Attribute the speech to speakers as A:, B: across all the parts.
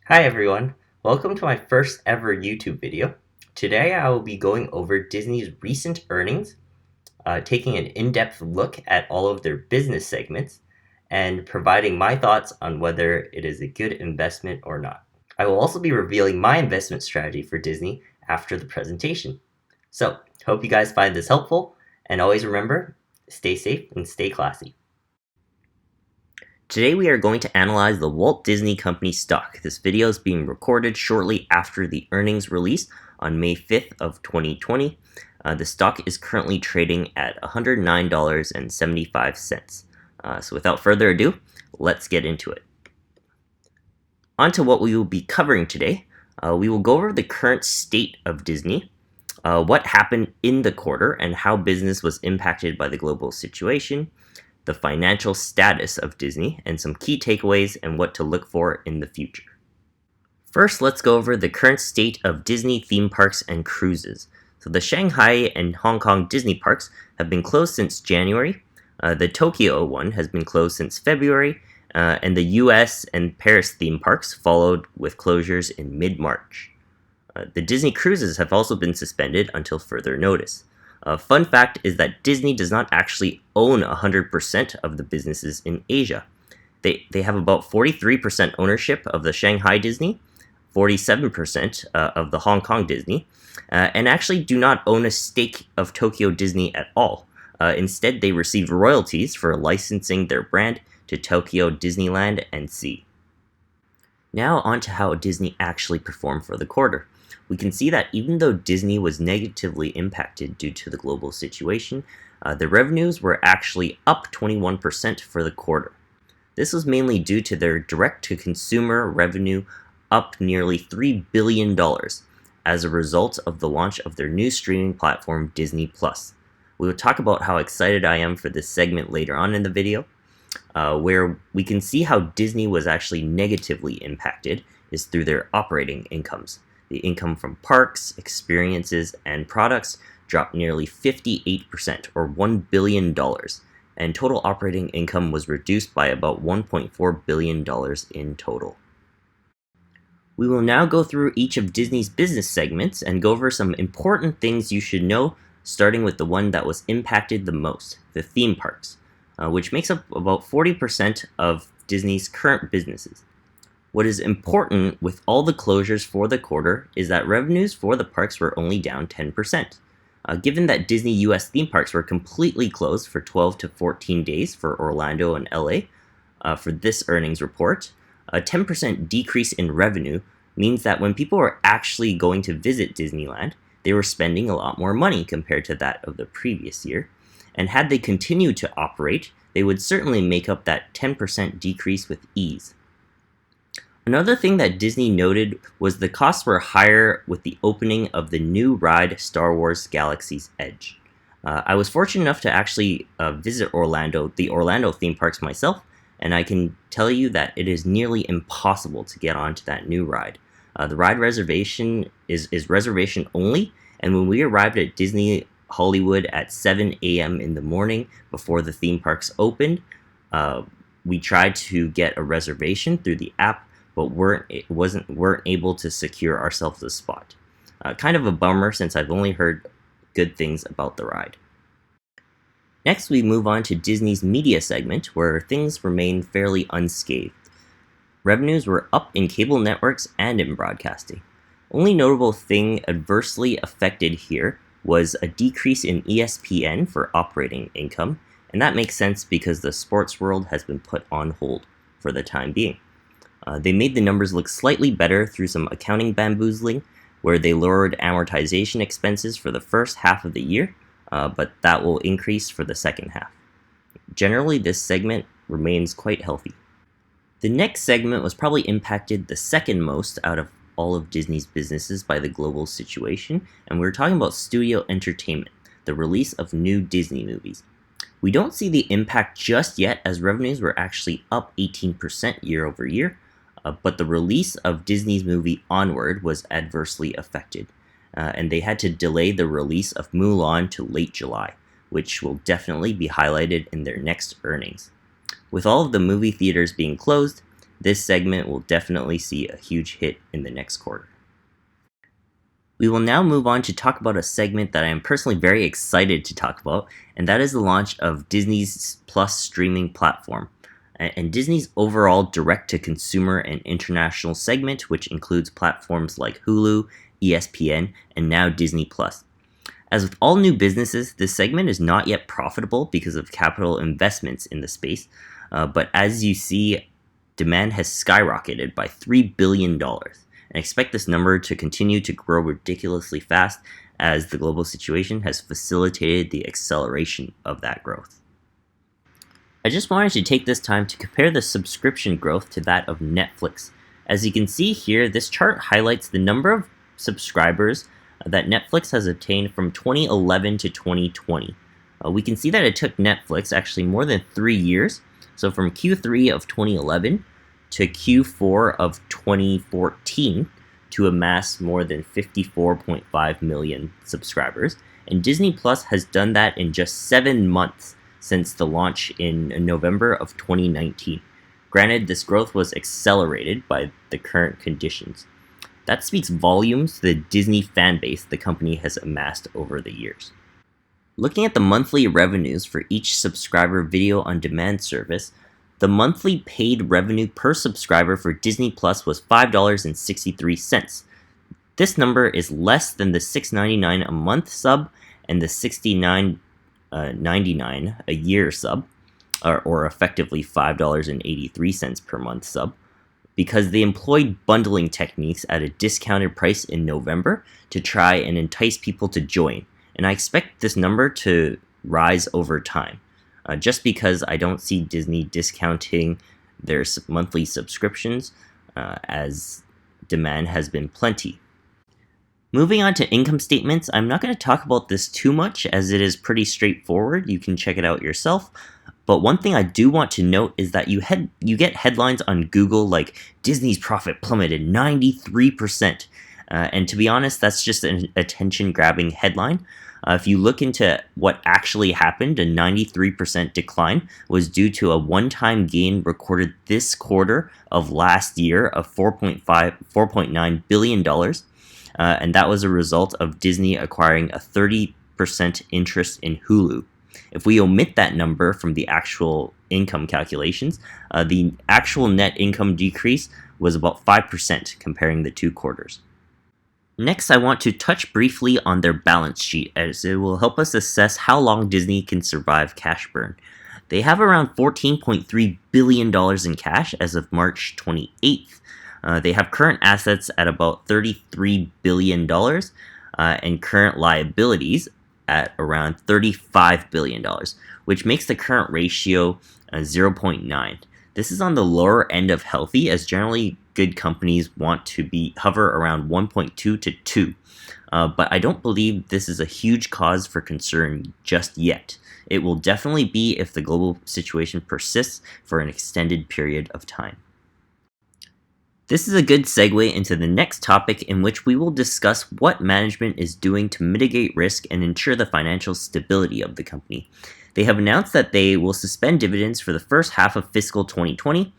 A: Hi everyone, welcome to my first ever YouTube video. Today I will be going over Disney's recent earnings, taking an in-depth look at all of their business segments, and providing my thoughts on whether it is a good investment or not. I will also be revealing my investment strategy for Disney after the presentation. So, hope you guys find this helpful, and always remember, stay safe and stay classy. Today we are going to analyze the Walt Disney Company stock. This video is being recorded shortly after the earnings release on May 5th of 2020. The stock is currently trading at $109.75. So without further ado, let's get into it. On to what we will be covering today. We will go over the current state of Disney, what happened in the quarter and how business was impacted by the global situation, the financial status of Disney, and some key takeaways and what to look for in the future. First, let's go over the current state of Disney theme parks and cruises. So the Shanghai and Hong Kong Disney parks have been closed since January. The Tokyo one has been closed since February, and the US and Paris theme parks followed with closures in mid-March. The Disney cruises have also been suspended until further notice. A fun fact is that Disney does not actually own 100% of the businesses in Asia. They have about 43% ownership of the Shanghai Disney, 47% of the Hong Kong Disney, and actually do not own a stake of Tokyo Disney at all. Instead, they receive royalties for licensing their brand to Tokyo Disneyland and Sea. Now on to how Disney actually performed for the quarter. We can see that even though Disney was negatively impacted due to the global situation, the revenues were actually up 21% for the quarter. This was mainly due to their direct-to-consumer revenue up nearly $3 billion as a result of the launch of their new streaming platform, Disney+. We will talk about how excited I am for this segment later on in the video, where we can see how Disney was actually negatively impacted is through their operating incomes. The income from parks, experiences, and products dropped nearly 58%, or $1 billion, and total operating income was reduced by about $1.4 billion in total. We will now go through each of Disney's business segments and go over some important things you should know, starting with the one that was impacted the most, the theme parks, which makes up about 40% of Disney's current businesses. What is important with all the closures for the quarter is that revenues for the parks were only down 10%. Given that Disney US theme parks were completely closed for 12 to 14 days for Orlando and LA for this earnings report, a 10% decrease in revenue means that when people were actually going to visit Disneyland, they were spending a lot more money compared to that of the previous year. And had they continued to operate, they would certainly make up that 10% decrease with ease. Another thing that Disney noted was the costs were higher with the opening of the new ride Star Wars Galaxy's Edge. I was fortunate enough to actually visit the Orlando theme parks myself, and I can tell you that it is nearly impossible to get onto that new ride. The ride reservation is reservation only, and when we arrived at Disney Hollywood at 7 a.m. in the morning before the theme parks opened, we tried to get a reservation through the app, but weren't able to secure ourselves a spot. Kind of a bummer since I've only heard good things about the ride. Next, we move on to Disney's media segment, where things remain fairly unscathed. Revenues were up in cable networks and in broadcasting. Only notable thing adversely affected here was a decrease in ESPN for operating income, and that makes sense because the sports world has been put on hold for the time being. They made the numbers look slightly better through some accounting bamboozling, where they lowered amortization expenses for the first half of the year, but that will increase for the second half. Generally, this segment remains quite healthy. The next segment was probably impacted the second most out of all of Disney's businesses by the global situation, and we're talking about studio entertainment, the release of new Disney movies. We don't see the impact just yet as revenues were actually up 18% year over year, but the release of Disney's movie Onward was adversely affected, and they had to delay the release of Mulan to late July, which will definitely be highlighted in their next earnings. With all of the movie theaters being closed, this segment will definitely see a huge hit in the next quarter. We will now move on to talk about a segment that I am personally very excited to talk about, and that is the launch of Disney's Plus streaming platform, and Disney's overall direct-to-consumer and international segment, which includes platforms like Hulu, ESPN, and now Disney Plus. As with all new businesses, this segment is not yet profitable because of capital investments in the space, but as you see, demand has skyrocketed by $3 billion. And expect this number to continue to grow ridiculously fast as the global situation has facilitated the acceleration of that growth. I just wanted to take this time to compare the subscription growth to that of Netflix. As you can see here, this chart highlights the number of subscribers that Netflix has obtained from 2011 to 2020. We can see that it took Netflix actually more than 3 years, so from Q3 of 2011 to Q4 of 2014 to amass more than 54.5 million subscribers, and Disney Plus has done that in just 7 months since the launch in November of 2019. Granted, this growth was accelerated by the current conditions. That speaks volumes to the Disney fan base the company has amassed over the years. Looking at the monthly revenues for each subscriber video on demand service, the monthly paid revenue per subscriber for Disney Plus was $5.63. This number is less than the $6.99 a month sub and the $69.99 a year sub, or effectively $5.83 per month sub, because they employed bundling techniques at a discounted price in November to try and entice people to join. And I expect this number to rise over time. Just because I don't see Disney discounting their monthly subscriptions as demand has been plenty. Moving on to income statements, I'm not going to talk about this too much as it is pretty straightforward. You can check it out yourself. But one thing I do want to note is that you get headlines on Google like Disney's profit plummeted 93%. And to be honest, that's just an attention-grabbing headline. If you look into what actually happened, a 93% decline was due to a one-time gain recorded this quarter of last year of $4.9 billion. And that was a result of Disney acquiring a 30% interest in Hulu. If we omit that number from the actual income calculations, the actual net income decrease was about 5% comparing the two quarters. Next, I want to touch briefly on their balance sheet, as it will help us assess how long Disney can survive cash burn. They have around $14.3 billion in cash as of March 28th. They have current assets at about $33 billion and current liabilities at around $35 billion, which makes the current ratio 0.9. This is on the lower end of healthy, as generally good companies want to hover around 1.2 to 2. But I don't believe this is a huge cause for concern just yet. It will definitely be if the global situation persists for an extended period of time. This is a good segue into the next topic, in which we will discuss what management is doing to mitigate risk and ensure the financial stability of the company. They have announced that they will suspend dividends for the first half of fiscal 2020.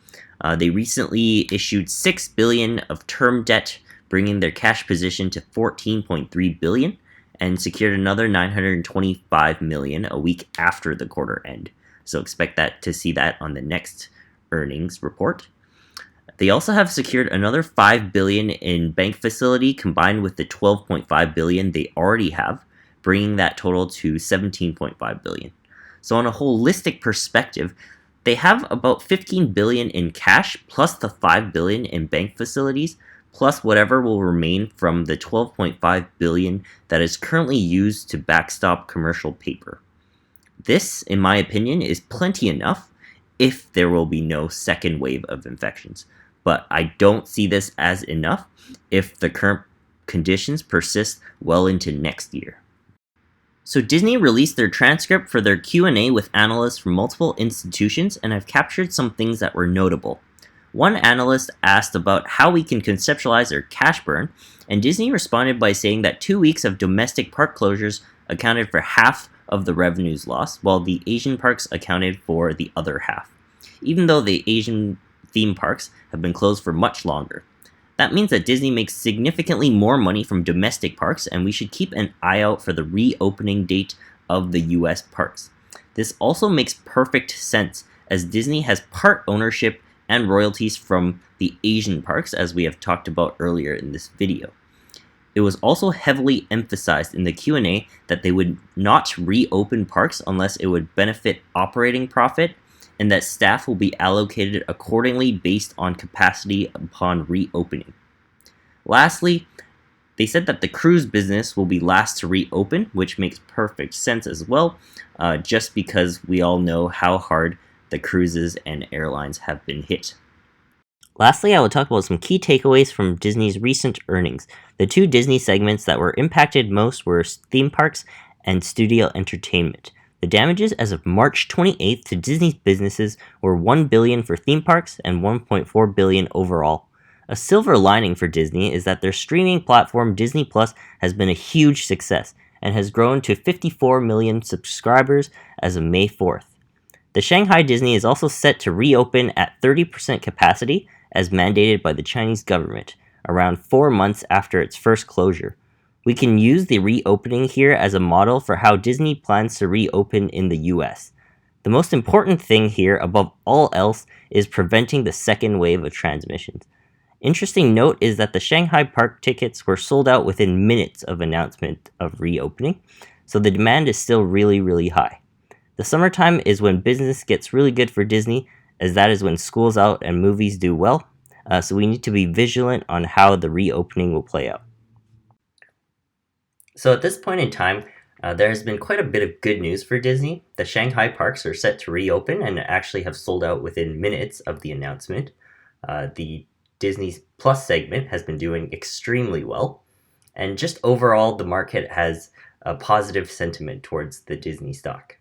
A: They recently issued $6 billion of term debt, bringing their cash position to $14.3 billion, and secured another $925 million a week after the quarter end. So expect to see that on the next earnings report. They also have secured another $5 billion in bank facility combined with the $12.5 billion they already have, bringing that total to $17.5 billion. So on a holistic perspective, they have about $15 billion in cash plus the $5 billion in bank facilities, plus whatever will remain from the $12.5 billion that is currently used to backstop commercial paper. This, in my opinion, is plenty enough if there will be no second wave of infections. But I don't see this as enough if the current conditions persist well into next year. So Disney released their transcript for their Q&A with analysts from multiple institutions, and I've captured some things that were notable. One analyst asked about how we can conceptualize their cash burn, and Disney responded by saying that 2 weeks of domestic park closures accounted for half of the revenues lost, while the Asian parks accounted for the other half. Even though the Asian theme parks have been closed for much longer. That means that Disney makes significantly more money from domestic parks, and we should keep an eye out for the reopening date of the US parks. This also makes perfect sense, as Disney has part ownership and royalties from the Asian parks, as we have talked about earlier in this video. It was also heavily emphasized in the Q&A that they would not reopen parks unless it would benefit operating profit, and that staff will be allocated accordingly based on capacity upon reopening. Lastly, they said that the cruise business will be last to reopen, which makes perfect sense as well, just because we all know how hard the cruises and airlines have been hit. Lastly, I will talk about some key takeaways from Disney's recent earnings. The two Disney segments that were impacted most were theme parks and studio entertainment. The damages as of March 28th to Disney's businesses were $1 billion for theme parks and $1.4 billion overall. A silver lining for Disney is that their streaming platform Disney Plus has been a huge success and has grown to 54 million subscribers as of May 4th. The Shanghai Disney is also set to reopen at 30% capacity as mandated by the Chinese government, around 4 months after its first closure. We can use the reopening here as a model for how Disney plans to reopen in the US. The most important thing here, above all else, is preventing the second wave of transmissions. Interesting note is that the Shanghai park tickets were sold out within minutes of announcement of reopening, so the demand is still really high. The summertime is when business gets really good for Disney, as that is when school's out and movies do well, so we need to be vigilant on how the reopening will play out. So at this point in time, there has been quite a bit of good news for Disney. The Shanghai parks are set to reopen and actually have sold out within minutes of the announcement. The Disney Plus segment has been doing extremely well, and just overall the market has a positive sentiment towards the Disney stock.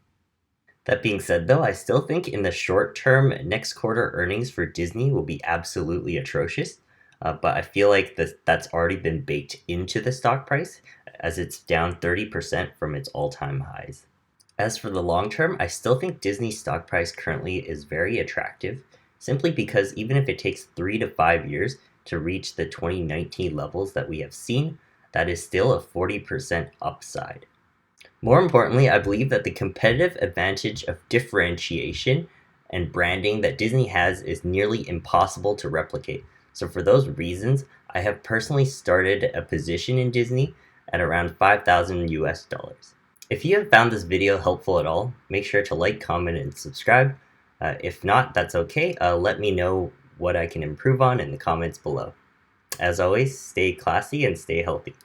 A: That being said though, I still think in the short term, next quarter earnings for Disney will be absolutely atrocious, but I feel like that's already been baked into the stock price, as it's down 30% from its all-time highs. As for the long term, I still think Disney's stock price currently is very attractive, simply because even if it takes 3 to 5 years to reach the 2019 levels that we have seen, that is still a 40% upside. More importantly, I believe that the competitive advantage of differentiation and branding that Disney has is nearly impossible to replicate. So for those reasons, I have personally started a position in Disney at around $5,000 US. If you have found this video helpful at all, make sure to like, comment, and subscribe. If not, that's okay. Let me know what I can improve on in the comments below. As always, stay classy and stay healthy.